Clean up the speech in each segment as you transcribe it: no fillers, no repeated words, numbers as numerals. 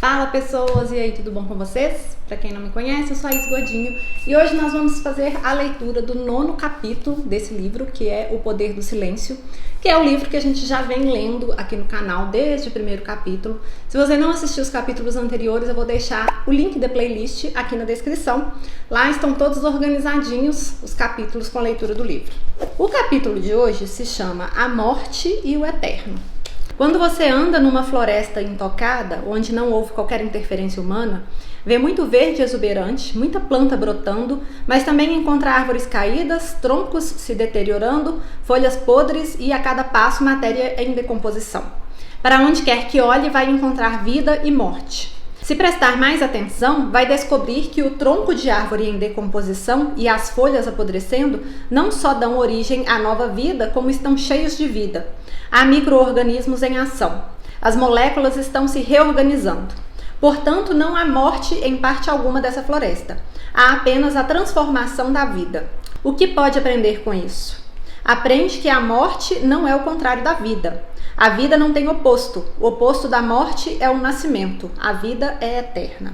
Fala pessoas, e aí, tudo bom com vocês? Para quem não me conhece, eu sou a Is Godinho e hoje nós vamos fazer a leitura do 9º capítulo desse livro, que é O Poder do Silêncio, que é o livro que a gente já vem lendo aqui no canal desde o primeiro capítulo. Se você não assistiu os capítulos anteriores, eu vou deixar o link da playlist aqui na descrição. Lá estão todos organizadinhos os capítulos com a leitura do livro. O capítulo de hoje se chama A Morte e o Eterno. Quando você anda numa floresta intocada, onde não houve qualquer interferência humana, vê muito verde exuberante, muita planta brotando, mas também encontra árvores caídas, troncos se deteriorando, folhas podres e a cada passo matéria em decomposição. Para onde quer que olhe, vai encontrar vida e morte. Se prestar mais atenção, vai descobrir que o tronco de árvore em decomposição e as folhas apodrecendo não só dão origem à nova vida, como estão cheios de vida. Há micro-organismos em ação. As moléculas estão se reorganizando. Portanto, não há morte em parte alguma dessa floresta. Há apenas a transformação da vida. O que pode aprender com isso? Aprende que a morte não é o contrário da vida. A vida não tem oposto. O oposto da morte é o nascimento. A vida é eterna.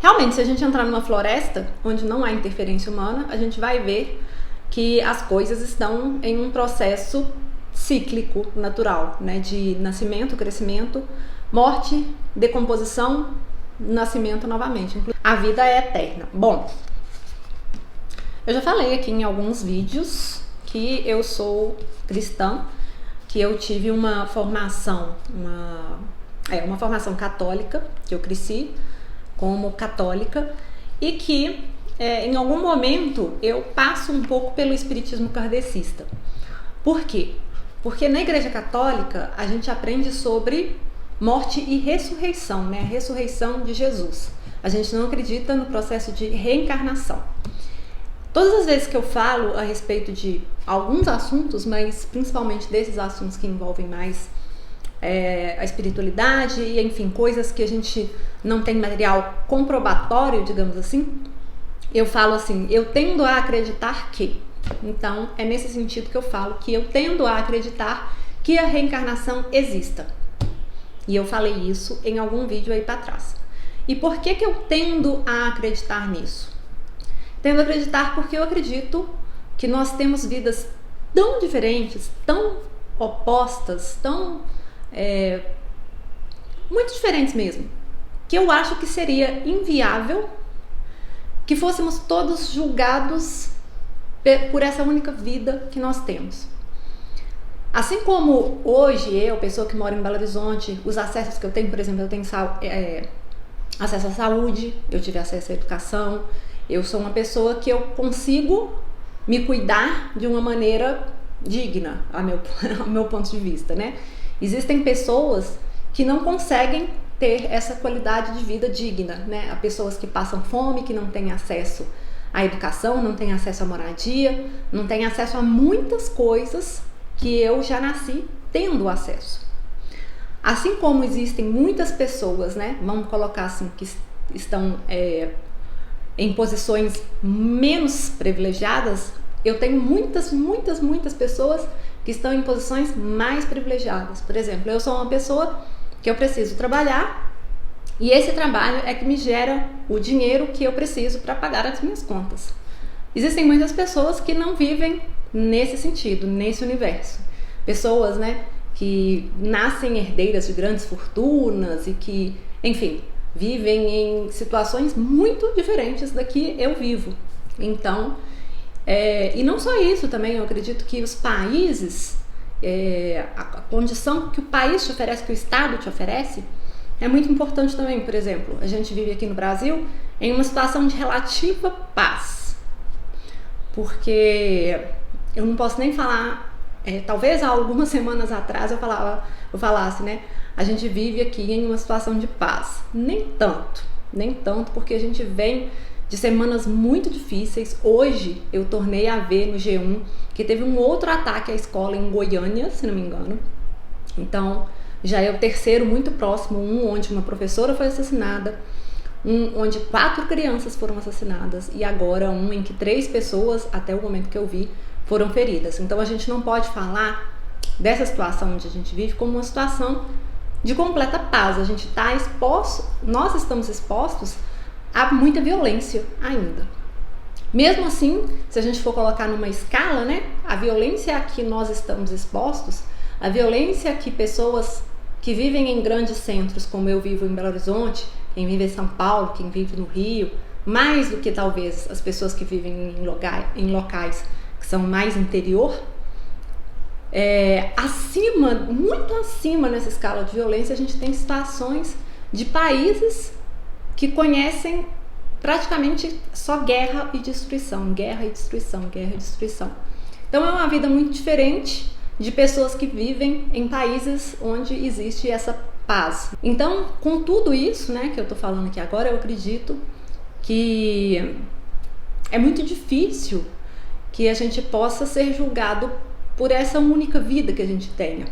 Realmente, se a gente entrar numa floresta onde não há interferência humana, a gente vai ver que as coisas estão em um processo cíclico, natural, né? De nascimento, crescimento, morte, decomposição, nascimento novamente. A vida é eterna. Bom, eu já falei aqui em alguns vídeos que eu sou cristã, que eu tive uma formação, uma formação católica, que eu cresci como católica e que em algum momento eu passo um pouco pelo espiritismo kardecista. Por quê? Porque na Igreja Católica a gente aprende sobre morte e ressurreição, né? A ressurreição de Jesus. A gente não acredita no processo de reencarnação. Todas as vezes que eu falo a respeito de alguns assuntos, mas principalmente desses assuntos que envolvem mais a espiritualidade e, enfim, coisas que a gente não tem material comprobatório, digamos assim, eu falo assim, eu tendo a acreditar que. Então, é nesse sentido que eu falo que eu tendo a acreditar que a reencarnação exista. E eu falei isso em algum vídeo aí para trás. E por que eu tendo a acreditar nisso? Tendo a acreditar porque eu acredito que nós temos vidas tão diferentes, tão opostas, tão muito diferentes mesmo, que eu acho que seria inviável que fôssemos todos julgados por essa única vida que nós temos. Assim como hoje eu, pessoa que mora em Belo Horizonte, os acessos que eu tenho, por exemplo, eu tenho acesso à saúde, eu tive acesso à educação, eu sou uma pessoa que eu consigo me cuidar de uma maneira digna, ao meu ponto de vista, né? Existem pessoas que não conseguem ter essa qualidade de vida digna, né? Há pessoas que passam fome, que não têm acesso à educação, não têm acesso à moradia, não têm acesso a muitas coisas que eu já nasci tendo acesso. Assim como existem muitas pessoas, né? Vamos colocar assim, que estão em posições menos privilegiadas, eu tenho muitas pessoas que estão em posições mais privilegiadas. Por exemplo, eu sou uma pessoa que eu preciso trabalhar e esse trabalho é que me gera o dinheiro que eu preciso para pagar as minhas contas. Existem muitas pessoas que não vivem nesse sentido, nesse universo. Pessoas, né, que nascem herdeiras de grandes fortunas e que, enfim, vivem em situações muito diferentes da que eu vivo. Então, e não só isso também, eu acredito que os países, a condição que o país te oferece, que o Estado te oferece, é muito importante também. Por exemplo, a gente vive aqui no Brasil em uma situação de relativa paz, porque eu não posso nem falar, talvez há algumas semanas atrás eu falasse, né? A gente vive aqui em uma situação de paz. Nem tanto, porque a gente vem de semanas muito difíceis. Hoje eu tornei a ver no G1 que teve um outro ataque à escola em Goiânia, se não me engano. Então, já é o terceiro muito próximo, onde uma professora foi assassinada, onde 4 crianças foram assassinadas e agora em que 3 pessoas, até o momento que eu vi, foram feridas. Então a gente não pode falar dessa situação onde a gente vive como uma situação de completa paz. A gente está exposto, nós estamos expostos a muita violência ainda. Mesmo assim, se a gente for colocar numa escala, né, a violência a que nós estamos expostos, a violência que pessoas que vivem em grandes centros, como eu vivo em Belo Horizonte, quem vive em São Paulo, quem vive no Rio, mais do que talvez as pessoas que vivem em locais que são mais interior, acima, muito acima nessa escala de violência, a gente tem situações de países que conhecem praticamente só guerra e destruição, guerra e destruição, guerra e destruição. Então é uma vida muito diferente de pessoas que vivem em países onde existe essa paz. Então, com tudo isso, né, que eu tô falando aqui agora, eu acredito que é muito difícil que a gente possa ser julgado por essa única vida que a gente tenha,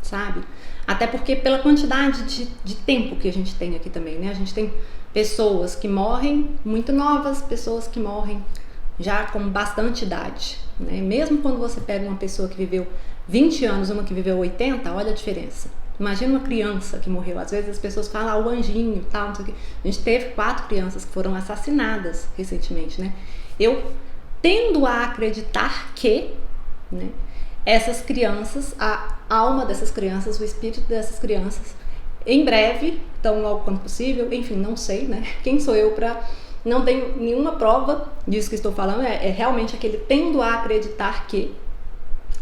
sabe? Até porque pela quantidade de tempo que a gente tem aqui também, né? A gente tem pessoas que morrem muito novas, pessoas que morrem já com bastante idade, né? Mesmo quando você pega uma pessoa que viveu 20 anos, uma que viveu 80, olha a diferença. Imagina uma criança que morreu. Às vezes as pessoas falam, o anjinho, tal, não sei o quê. A gente teve 4 crianças que foram assassinadas recentemente, né? Eu tendo a acreditar que, né, essas crianças, a alma dessas crianças, o espírito dessas crianças, em breve, tão logo quanto possível, enfim, não sei, né? Quem sou eu para... Não tenho nenhuma prova disso que estou falando, é realmente aquele tendo a acreditar que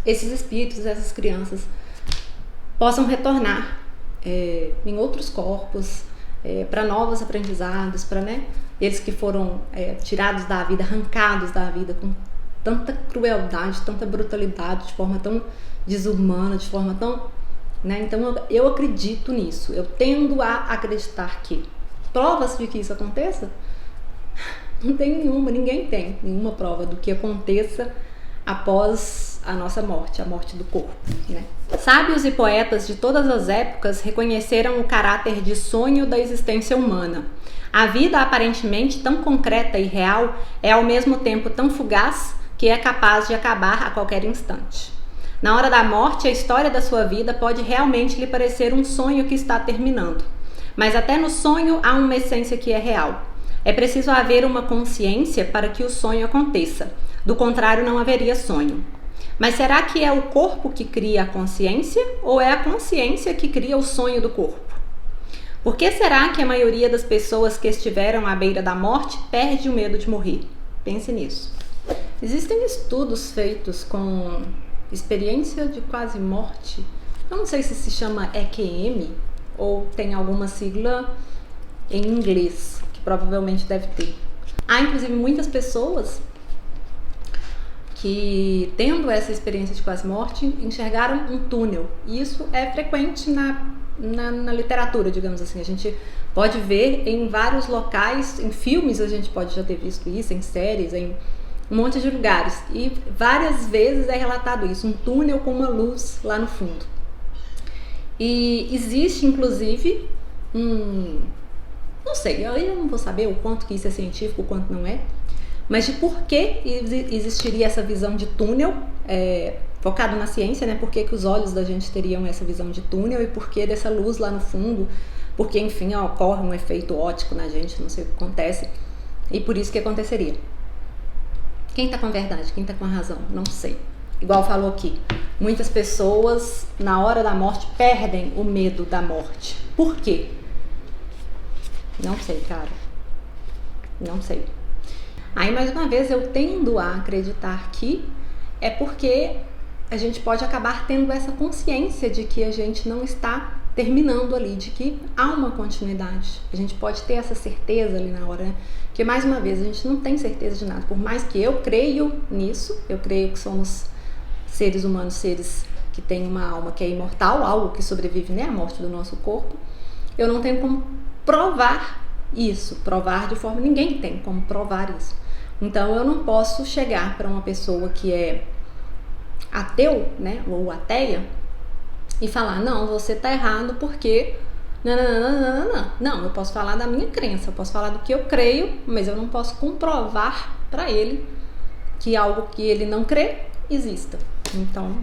esses espíritos, essas crianças, possam retornar em outros corpos, para novos aprendizados, para, né, eles que foram tirados da vida, arrancados da vida com tanta crueldade, tanta brutalidade, de forma tão desumana, de forma tão... né? Então eu acredito nisso, eu tendo a acreditar que provas de que isso aconteça, não tem nenhuma, ninguém tem nenhuma prova do que aconteça após a nossa morte, a morte do corpo, né? Sábios e poetas de todas as épocas reconheceram o caráter de sonho da existência humana. A vida aparentemente tão concreta e real é ao mesmo tempo tão fugaz que é capaz de acabar a qualquer instante. Na hora da morte, a história da sua vida pode realmente lhe parecer um sonho que está terminando. Mas até no sonho há uma essência que é real. É preciso haver uma consciência para que o sonho aconteça. Do contrário, não haveria sonho. Mas será que é o corpo que cria a consciência ou é a consciência que cria o sonho do corpo? Por que será que a maioria das pessoas que estiveram à beira da morte perde o medo de morrer? Pense nisso. Existem estudos feitos com experiência de quase morte. Eu não sei se chama EQM ou tem alguma sigla em inglês, que provavelmente deve ter. Há inclusive muitas pessoas que, tendo essa experiência de quase morte, enxergaram um túnel. E isso é frequente na literatura, digamos assim. A gente pode ver em vários locais, em filmes a gente pode já ter visto isso, em séries, em um monte de lugares. E várias vezes é relatado isso, um túnel com uma luz lá no fundo. E existe, inclusive, não sei, eu não vou saber o quanto que isso é científico, o quanto não é, mas de por que existiria essa visão de túnel, focado na ciência, né? Por que os olhos da gente teriam essa visão de túnel e por que dessa luz lá no fundo, porque, enfim, ocorre um efeito óptico na gente, não sei o que acontece, e por isso que aconteceria. Quem tá com a verdade? Quem tá com a razão? Não sei. Igual falou aqui, muitas pessoas na hora da morte perdem o medo da morte. Por quê? Não sei, cara. Não sei. Aí, mais uma vez, eu tendo a acreditar que é porque a gente pode acabar tendo essa consciência de que a gente não está terminando ali, de que há uma continuidade. A gente pode ter essa certeza ali na hora, né? Porque, mais uma vez, a gente não tem certeza de nada. Por mais que eu creio nisso, eu creio que somos seres humanos, seres que têm uma alma que é imortal, algo que sobrevive, né, à morte do nosso corpo, eu não tenho como provar isso, provar de forma... Ninguém tem como provar isso. Então, eu não posso chegar para uma pessoa que é ateu, né, ou ateia, e falar, não, você tá errado porque... Não, eu posso falar da minha crença, eu posso falar do que eu creio, mas eu não posso comprovar para ele que algo que ele não crê exista. Então,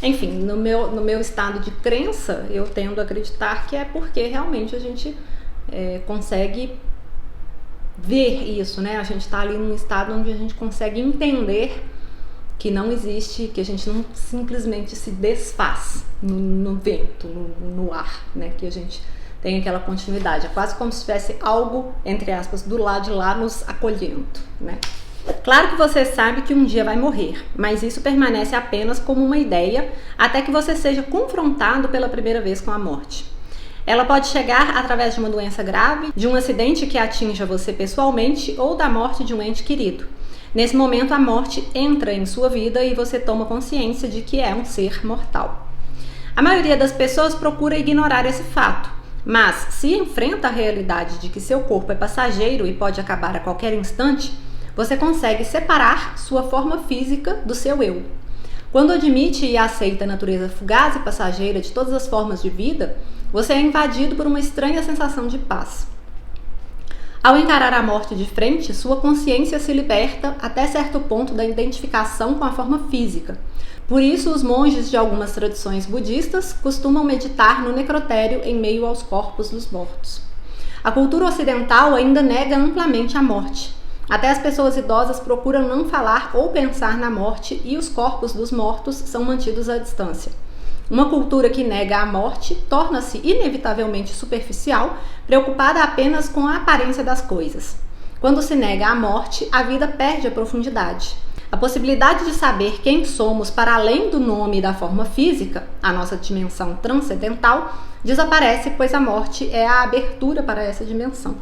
Enfim, no meu estado de crença, eu tendo a acreditar que é porque realmente a gente consegue ver isso, né? A gente está ali num estado onde a gente consegue entender que não existe, que a gente não simplesmente se desfaz no vento, no ar, né? Que a gente tem aquela continuidade. É quase como se tivesse algo, entre aspas, do lado de lá nos acolhendo, né? Claro que você sabe que um dia vai morrer, mas isso permanece apenas como uma ideia até que você seja confrontado pela primeira vez com a morte. Ela pode chegar através de uma doença grave, de um acidente que atinja você pessoalmente ou da morte de um ente querido. Nesse momento, a morte entra em sua vida e você toma consciência de que é um ser mortal. A maioria das pessoas procura ignorar esse fato, mas se enfrenta a realidade de que seu corpo é passageiro e pode acabar a qualquer instante, você consegue separar sua forma física do seu eu. Quando admite e aceita a natureza fugaz e passageira de todas as formas de vida, você é invadido por uma estranha sensação de paz. Ao encarar a morte de frente, sua consciência se liberta até certo ponto da identificação com a forma física. Por isso, os monges de algumas tradições budistas costumam meditar no necrotério em meio aos corpos dos mortos. A cultura ocidental ainda nega amplamente a morte. Até as pessoas idosas procuram não falar ou pensar na morte e os corpos dos mortos são mantidos à distância. Uma cultura que nega a morte torna-se inevitavelmente superficial, preocupada apenas com a aparência das coisas. Quando se nega a morte, a vida perde a profundidade. A possibilidade de saber quem somos para além do nome e da forma física, a nossa dimensão transcendental, desaparece, pois a morte é a abertura para essa dimensão.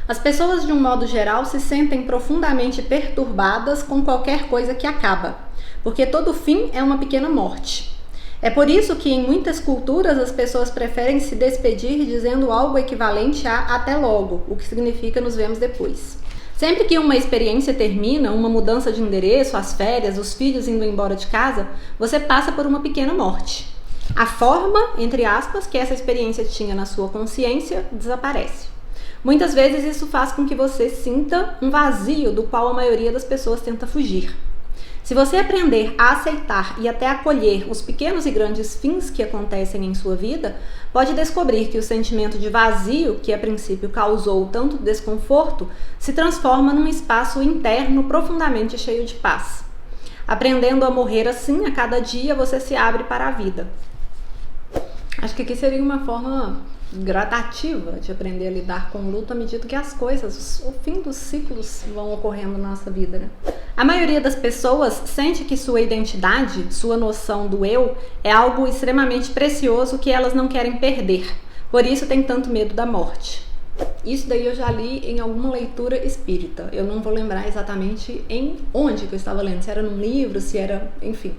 As pessoas, de um modo geral, se sentem profundamente perturbadas com qualquer coisa que acaba, porque todo fim é uma pequena morte. É por isso que em muitas culturas as pessoas preferem se despedir dizendo algo equivalente a até logo, o que significa nos vemos depois. Sempre que uma experiência termina, uma mudança de endereço, as férias, os filhos indo embora de casa, você passa por uma pequena morte. A forma, entre aspas, que essa experiência tinha na sua consciência desaparece. Muitas vezes isso faz com que você sinta um vazio do qual a maioria das pessoas tenta fugir. Se você aprender a aceitar e até acolher os pequenos e grandes fins que acontecem em sua vida, pode descobrir que o sentimento de vazio, que a princípio causou tanto desconforto, se transforma num espaço interno profundamente cheio de paz. Aprendendo a morrer assim, a cada dia você se abre para a vida. Acho que aqui seria uma forma gradativa de aprender a lidar com o luto à medida que as coisas, o fim dos ciclos vão ocorrendo na nossa vida, né? A maioria das pessoas sente que sua identidade, sua noção do eu, é algo extremamente precioso que elas não querem perder. Por isso tem tanto medo da morte. Isso daí eu já li em alguma leitura espírita. Eu não vou lembrar exatamente em onde que eu estava lendo, se era num livro, se era, enfim.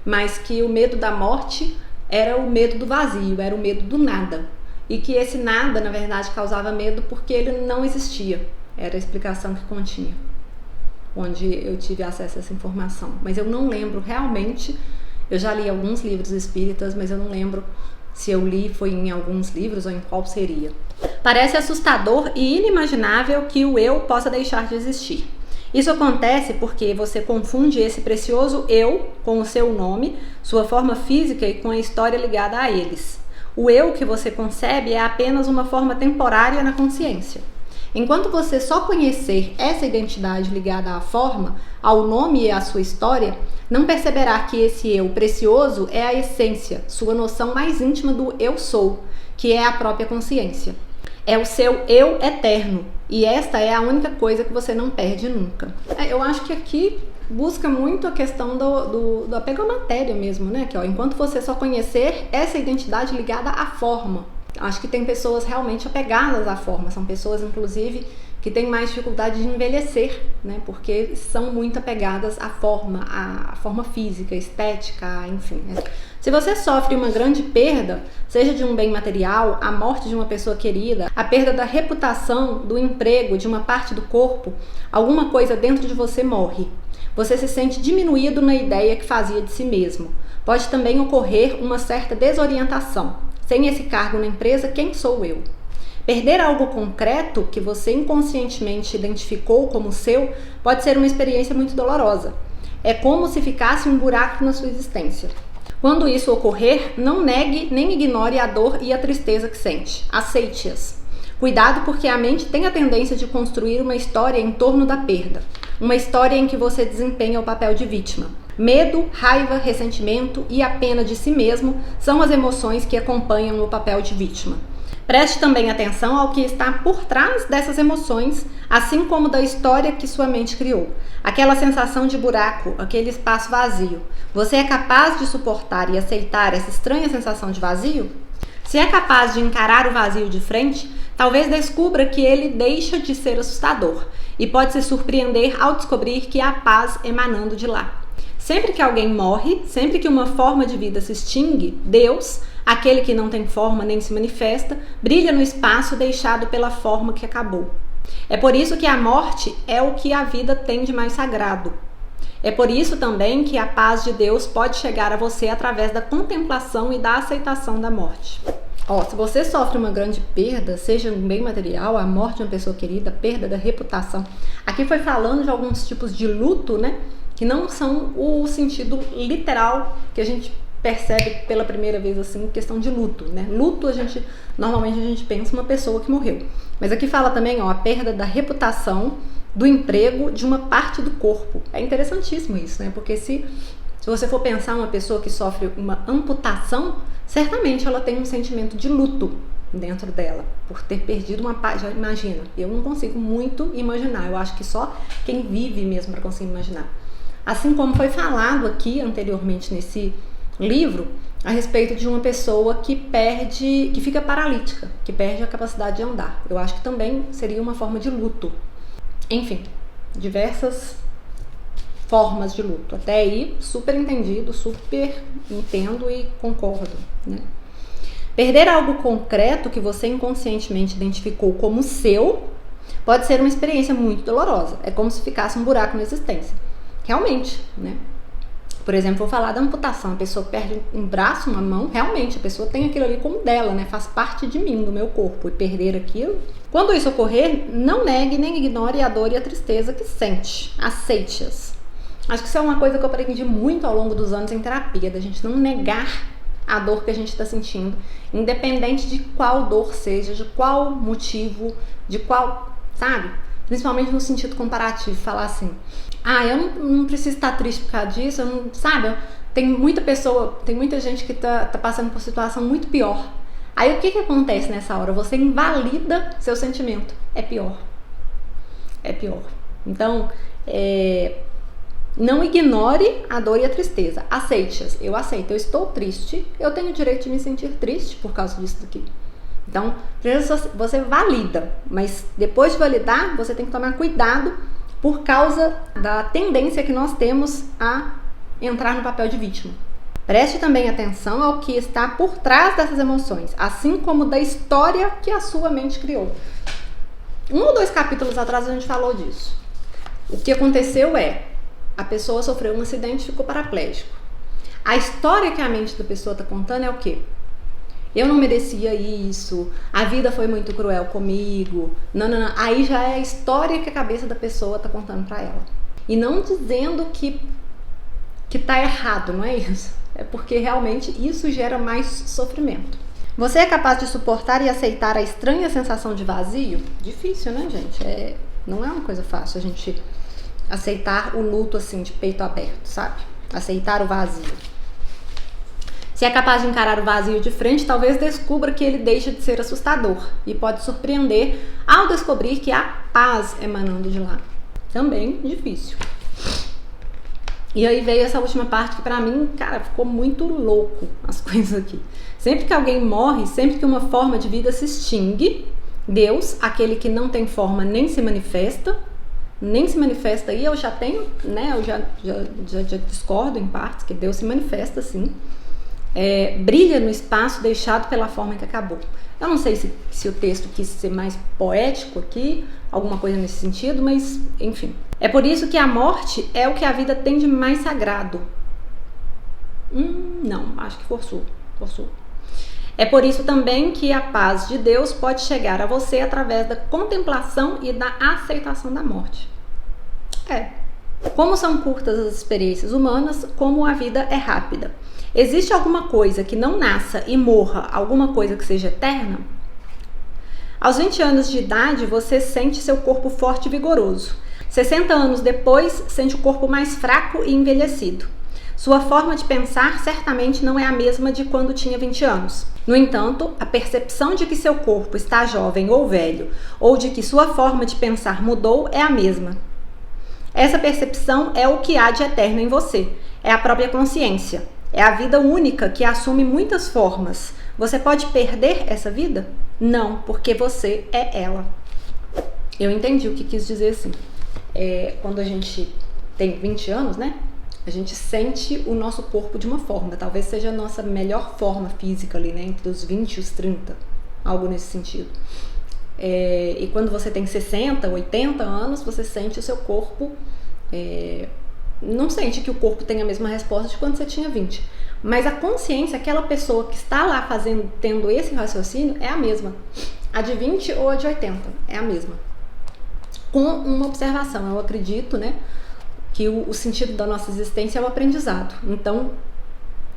Mas que o medo da morte era o medo do vazio, era o medo do nada. E que esse nada, na verdade, causava medo porque ele não existia. Era a explicação que continha, onde eu tive acesso a essa informação. Mas eu não lembro realmente, eu já li alguns livros espíritas, mas eu não lembro se eu li foi em alguns livros ou em qual seria. Parece assustador e inimaginável que o eu possa deixar de existir. Isso acontece porque você confunde esse precioso eu com o seu nome, sua forma física e com a história ligada a eles. O eu que você concebe é apenas uma forma temporária na consciência. Enquanto você só conhecer essa identidade ligada à forma, ao nome e à sua história, não perceberá que esse eu precioso é a essência, sua noção mais íntima do eu sou, que é a própria consciência. É o seu eu eterno, e esta é a única coisa que você não perde nunca. Eu acho que aqui busca muito a questão do apego à matéria mesmo, né? Que, enquanto você só conhecer essa identidade ligada à forma. Acho que tem pessoas realmente apegadas à forma, são pessoas, inclusive, que têm mais dificuldade de envelhecer, né? Porque são muito apegadas à forma física, estética, enfim, né? Se você sofre uma grande perda, seja de um bem material, a morte de uma pessoa querida, a perda da reputação, do emprego, de uma parte do corpo, alguma coisa dentro de você morre. Você se sente diminuído na ideia que fazia de si mesmo. Pode também ocorrer uma certa desorientação. Sem esse cargo na empresa, quem sou eu? Perder algo concreto que você inconscientemente identificou como seu pode ser uma experiência muito dolorosa. É como se ficasse um buraco na sua existência. Quando isso ocorrer, não negue nem ignore a dor e a tristeza que sente. Aceite-as. Cuidado, porque a mente tem a tendência de construir uma história em torno da perda. Uma história em que você desempenha o papel de vítima. Medo, raiva, ressentimento e a pena de si mesmo são as emoções que acompanham o papel de vítima. Preste também atenção ao que está por trás dessas emoções, assim como da história que sua mente criou. Aquela sensação de buraco, aquele espaço vazio. Você é capaz de suportar e aceitar essa estranha sensação de vazio? Se é capaz de encarar o vazio de frente, talvez descubra que ele deixa de ser assustador e pode se surpreender ao descobrir que há paz emanando de lá. Sempre que alguém morre, sempre que uma forma de vida se extingue, Deus, aquele que não tem forma nem se manifesta, brilha no espaço deixado pela forma que acabou. É por isso que a morte é o que a vida tem de mais sagrado. É por isso também que a paz de Deus pode chegar a você através da contemplação e da aceitação da morte. Se você sofre uma grande perda, seja um bem material, a morte de uma pessoa querida, perda da reputação. Aqui foi falando de alguns tipos de luto, né? Que não são o sentido literal que a gente percebe pela primeira vez assim, questão de luto, né? Luto, normalmente a gente pensa uma pessoa que morreu. Mas aqui fala também, a perda da reputação, do emprego, de uma parte do corpo. É interessantíssimo isso, né? Porque se você for pensar uma pessoa que sofre uma amputação, certamente ela tem um sentimento de luto dentro dela, por ter perdido uma parte. Já imagina, eu não consigo muito imaginar, eu acho que só quem vive mesmo para conseguir imaginar. Assim como foi falado aqui anteriormente nesse livro, a respeito de uma pessoa que fica paralítica, que perde a capacidade de andar. Eu acho que também seria uma forma de luto. Enfim, diversas formas de luto. Até aí, super entendido, super entendo e concordo, né? Perder algo concreto que você inconscientemente identificou como seu pode ser uma experiência muito dolorosa. É como se ficasse um buraco na existência. Realmente, né? Por exemplo, vou falar da amputação. A pessoa perde um braço, uma mão, realmente, a pessoa tem aquilo ali como dela, né? Faz parte de mim, do meu corpo. E perder aquilo... Quando isso ocorrer, não negue nem ignore a dor e a tristeza que sente. Aceite-as. Acho que isso é uma coisa que eu aprendi muito ao longo dos anos em terapia, da gente não negar a dor que a gente está sentindo, independente de qual dor seja, de qual motivo, de qual, sabe? Principalmente no sentido comparativo, falar assim, eu não preciso estar triste por causa disso, eu não, sabe? Tem muita gente que tá passando por situação muito pior. Aí o que acontece nessa hora? Você invalida seu sentimento. É pior. É pior. Então, não ignore a dor e a tristeza. Aceite-as. Eu aceito. Eu estou triste. Eu tenho o direito de me sentir triste por causa disso daqui. Então, você valida. Mas depois de validar, você tem que tomar cuidado por causa da tendência que nós temos a entrar no papel de vítima. Preste também atenção ao que está por trás dessas emoções, assim como da história que a sua mente criou. 1 ou 2 capítulos atrás a gente falou disso. O que aconteceu a pessoa sofreu um acidente e ficou paraplégico. A história que a mente da pessoa está contando é o quê? Eu não merecia isso, a vida foi muito cruel comigo. Não. Aí já é a história que a cabeça da pessoa está contando para ela. E não dizendo que tá errado, não é isso? É porque realmente isso gera mais sofrimento. Você é capaz de suportar e aceitar a estranha sensação de vazio? Difícil, né, gente? Não é uma coisa fácil a gente aceitar o luto assim, de peito aberto, sabe? Aceitar o vazio. Se é capaz de encarar o vazio de frente, talvez descubra que ele deixa de ser assustador e pode surpreender ao descobrir que há paz emanando de lá. Também difícil. E aí veio essa última parte que pra mim, cara, ficou muito louco as coisas aqui. Sempre que alguém morre, sempre que uma forma de vida se extingue, Deus, aquele que não tem forma nem se manifesta aí eu já tenho, né, eu já discordo em partes, que Deus se manifesta assim, brilha no espaço deixado pela forma que acabou. Eu não sei se o texto quis ser mais poético aqui, alguma coisa nesse sentido, mas enfim. É por isso que a morte é o que a vida tem de mais sagrado. Não, acho que forçou. É por isso também que a paz de Deus pode chegar a você através da contemplação e da aceitação da morte. Como são curtas as experiências humanas, como a vida é rápida. Existe alguma coisa que não nasça e morra, alguma coisa que seja eterna? Aos 20 anos de idade, você sente seu corpo forte e vigoroso. 60 anos depois, sente o corpo mais fraco e envelhecido. Sua forma de pensar certamente não é a mesma de quando tinha 20 anos. No entanto, a percepção de que seu corpo está jovem ou velho, ou de que sua forma de pensar mudou, é a mesma. Essa percepção é o que há de eterno em você. É a própria consciência. É a vida única que assume muitas formas. Você pode perder essa vida? Não, porque você é ela. Eu entendi o que quis dizer assim. Quando a gente tem 20 anos, né? A gente sente o nosso corpo de uma forma. Talvez seja a nossa melhor forma física ali, né? Entre os 20 e os 30. Algo nesse sentido. E quando você tem 60, 80 anos, você sente o seu corpo... não sente que o corpo tem a mesma resposta de quando você tinha 20. Mas a consciência, aquela pessoa que está lá tendo esse raciocínio, é a mesma. A de 20 ou a de 80, é a mesma. Com uma observação, eu acredito, né? Que o sentido da nossa existência é o aprendizado. Então,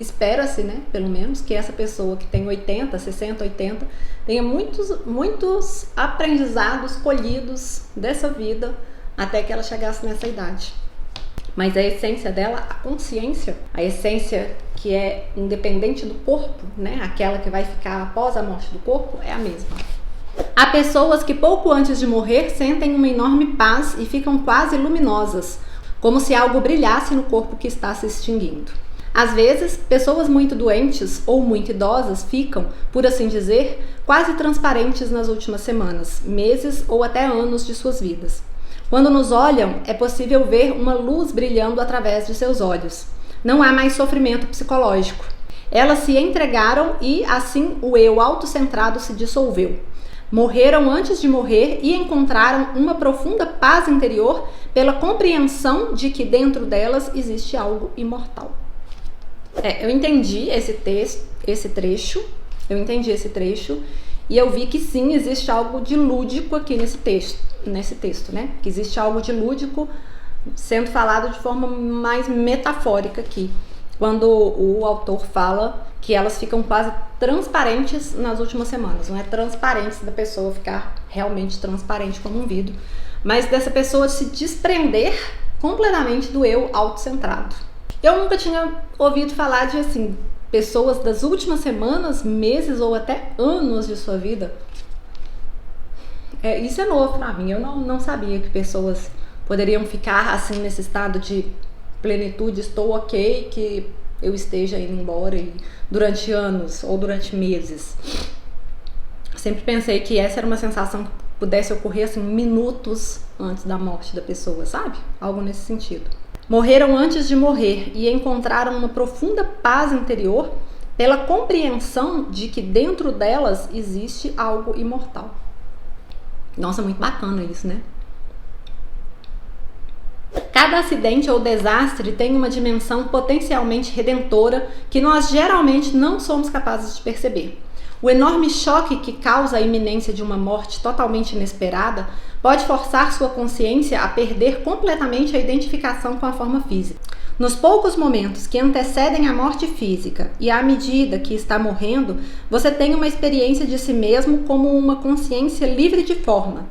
espera-se, né, pelo menos, que essa pessoa que tem 80, 60, 80, tenha muitos aprendizados colhidos dessa vida até que ela chegasse nessa idade. Mas a essência dela, a consciência, a essência que é independente do corpo, né, aquela que vai ficar após a morte do corpo, é a mesma. Há pessoas que pouco antes de morrer sentem uma enorme paz e ficam quase luminosas, como se algo brilhasse no corpo que está se extinguindo. Às vezes, pessoas muito doentes ou muito idosas ficam, por assim dizer, quase transparentes nas últimas semanas, meses ou até anos de suas vidas. Quando nos olham, é possível ver uma luz brilhando através de seus olhos. Não há mais sofrimento psicológico. Elas se entregaram e, assim, o eu autocentrado se dissolveu. Morreram antes de morrer e encontraram uma profunda paz interior pela compreensão de que dentro delas existe algo imortal. Eu entendi esse trecho, e eu vi que sim, existe algo de lúdico aqui nesse texto, né? Que existe algo de lúdico sendo falado de forma mais metafórica aqui, quando o autor fala que elas ficam quase transparentes nas últimas semanas. Não é transparente da pessoa ficar realmente transparente como um vidro, mas dessa pessoa se desprender completamente do eu autocentrado. Eu nunca tinha ouvido falar de, assim, pessoas das últimas semanas, meses ou até anos de sua vida. Isso é novo pra mim. Eu não sabia que pessoas poderiam ficar assim nesse estado de plenitude, estou ok, que eu esteja indo embora durante anos ou durante meses. Sempre pensei que essa era uma sensação que pudesse ocorrer assim minutos antes da morte da pessoa, sabe? Algo nesse sentido. Morreram antes de morrer e encontraram uma profunda paz interior pela compreensão de que dentro delas existe algo imortal. Nossa, muito bacana isso, né? Cada acidente ou desastre tem uma dimensão potencialmente redentora que nós geralmente não somos capazes de perceber. O enorme choque que causa a iminência de uma morte totalmente inesperada pode forçar sua consciência a perder completamente a identificação com a forma física. Nos poucos momentos que antecedem a morte física e à medida que está morrendo, você tem uma experiência de si mesmo como uma consciência livre de forma.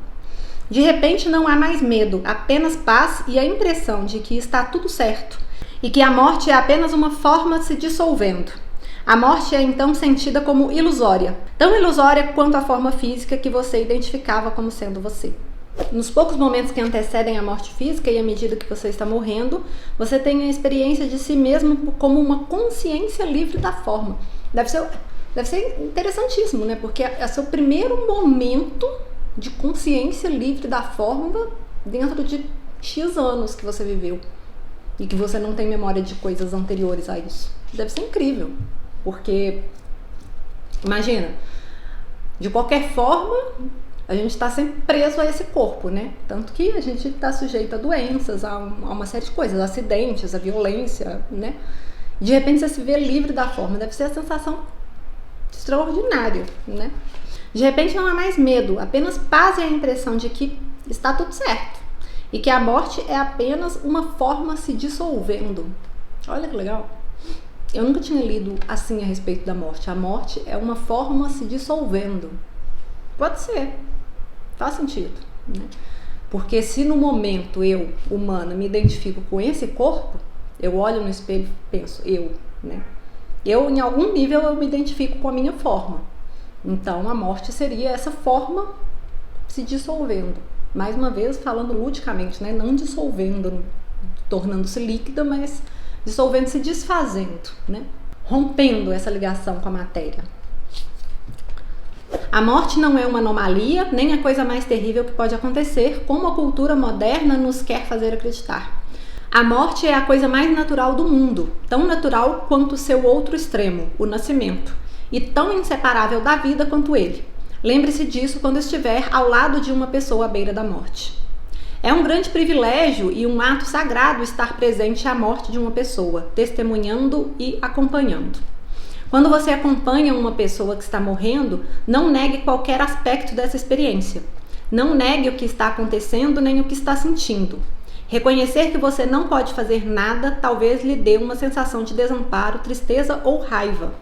De repente não há mais medo, apenas paz e a impressão de que está tudo certo e que a morte é apenas uma forma se dissolvendo. A morte é então sentida como ilusória, tão ilusória quanto a forma física que você identificava como sendo você. Nos poucos momentos que antecedem a morte física e à medida que você está morrendo, você tem a experiência de si mesmo como uma consciência livre da forma. Deve ser interessantíssimo, né? Porque é seu primeiro momento de consciência livre da forma dentro de X anos que você viveu e que você não tem memória de coisas anteriores a isso. Deve ser incrível, porque imagina, de qualquer forma a gente está sempre preso a esse corpo, né? Tanto que a gente está sujeito a doenças, a uma série de coisas, acidentes, a violência, né? De repente você se vê livre da forma, deve ser a sensação extraordinária, né? De repente não há mais medo, apenas paz e a impressão de que está tudo certo e que a morte é apenas uma forma se dissolvendo. Olha que legal! Eu nunca tinha lido assim a respeito da morte. A morte é uma forma se dissolvendo. Pode ser, faz sentido, né? Porque se no momento eu, humana, me identifico com esse corpo, eu olho no espelho e penso, né? Eu, em algum nível, eu me identifico com a minha forma. Então, a morte seria essa forma se dissolvendo. Mais uma vez, falando ludicamente, né? Não dissolvendo, tornando-se líquida, mas dissolvendo, se desfazendo, né? Rompendo essa ligação com a matéria. A morte não é uma anomalia, nem a coisa mais terrível que pode acontecer, como a cultura moderna nos quer fazer acreditar. A morte é a coisa mais natural do mundo, tão natural quanto o seu outro extremo, o nascimento, e tão inseparável da vida quanto ele. Lembre-se disso quando estiver ao lado de uma pessoa à beira da morte. É um grande privilégio e um ato sagrado estar presente à morte de uma pessoa, testemunhando e acompanhando. Quando você acompanha uma pessoa que está morrendo, não negue qualquer aspecto dessa experiência. Não negue o que está acontecendo nem o que está sentindo. Reconhecer que você não pode fazer nada talvez lhe dê uma sensação de desamparo, tristeza ou raiva.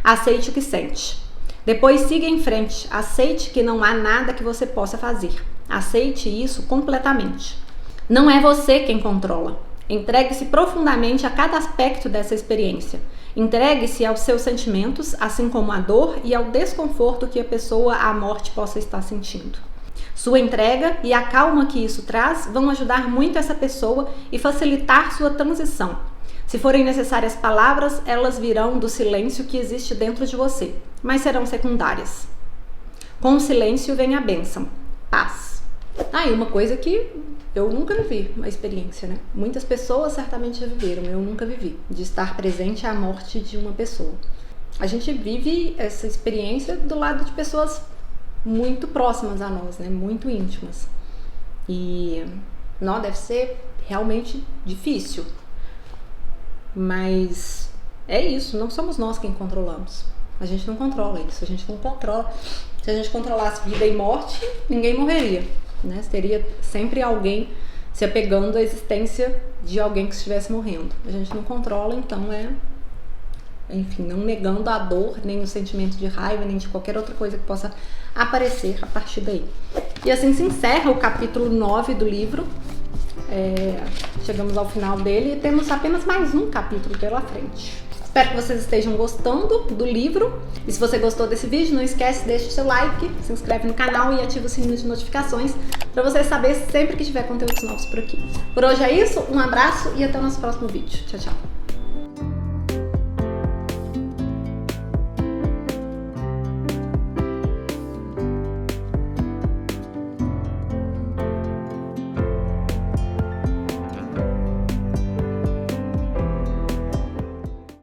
Aceite o que sente. Depois siga em frente. Aceite que não há nada que você possa fazer. Aceite isso completamente. Não é você quem controla. Entregue-se profundamente a cada aspecto dessa experiência. Entregue-se aos seus sentimentos, assim como à dor e ao desconforto que a pessoa à morte possa estar sentindo. Sua entrega e a calma que isso traz vão ajudar muito essa pessoa e facilitar sua transição. Se forem necessárias palavras, elas virão do silêncio que existe dentro de você, mas serão secundárias. Com o silêncio vem a bênção, paz. E uma coisa que eu nunca vivi, uma experiência, né? Muitas pessoas certamente já viveram, eu nunca vivi, de estar presente à morte de uma pessoa. A gente vive essa experiência do lado de pessoas muito próximas a nós, né? Muito íntimas. E não deve ser realmente difícil. Mas é isso, não somos nós quem controlamos. A gente não controla isso, a gente não controla. Se a gente controlasse vida e morte, ninguém morreria, né? Teria sempre alguém se apegando à existência de alguém que estivesse morrendo. A gente não controla, então enfim, não negando a dor, nem o sentimento de raiva, nem de qualquer outra coisa que possa aparecer a partir daí. E assim se encerra o capítulo 9 do livro. Chegamos ao final dele e temos apenas mais um capítulo pela frente. Espero que vocês estejam gostando do livro. E se você gostou desse vídeo, não esquece, deixa o seu like, se inscreve no canal e ativa o sininho de notificações para você saber sempre que tiver conteúdos novos por aqui. Por hoje é isso, um abraço e até o nosso próximo vídeo. Tchau, tchau!